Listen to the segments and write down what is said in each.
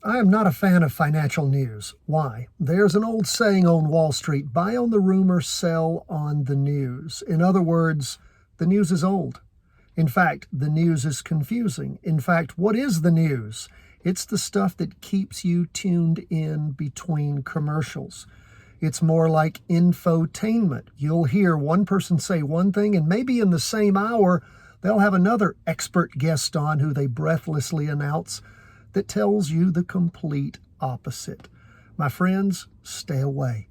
I am not a fan of financial news. Why? There's an old saying on Wall Street, buy on the rumor, sell on the news. In other words, the news is old. In fact, the news is confusing. In fact, what is the news? It's the stuff that keeps you tuned in between commercials. It's more like infotainment. You'll hear one person say one thing, and maybe in the same hour, they'll have another expert guest on who they breathlessly announce that tells you the complete opposite. My friends, stay away.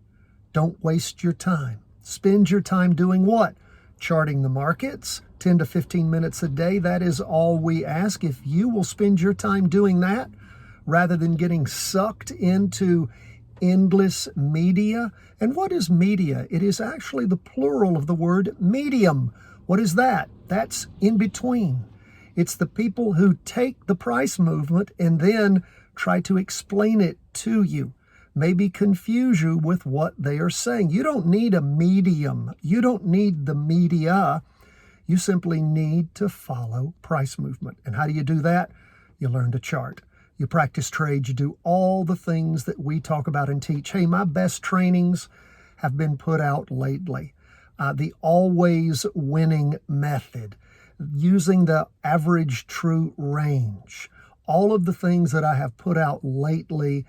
Don't waste your time. Spend your time doing what? Charting the markets, 10 to 15 minutes a day. That is all we ask. If you will spend your time doing that, rather than getting sucked into endless media. And what is media? It is actually the plural of the word medium. What is that? That's in between. It's the people who take the price movement and then try to explain it to you, maybe confuse you with what they are saying. You don't need a medium. You don't need the media. You simply need to follow price movement. And how do you do that? You learn to chart. You practice trade. You do all the things that we talk about and teach. Hey, my best trainings have been put out lately. The always winning method, using the average true range, all of the things that I have put out lately,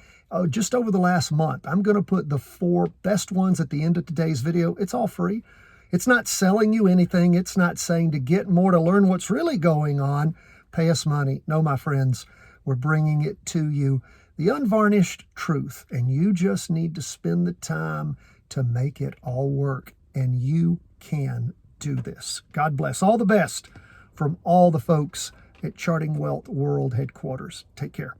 just over the last month. I'm going to put the 4 best ones at the end of today's video. It's all free. It's not selling you anything. It's not saying to get more, to learn what's really going on, pay us money. No, my friends, we're bringing it to you, the unvarnished truth, and you just need to spend the time to make it all work, and you can do this. God bless. All the best from all the folks at Charting Wealth World Headquarters. Take care.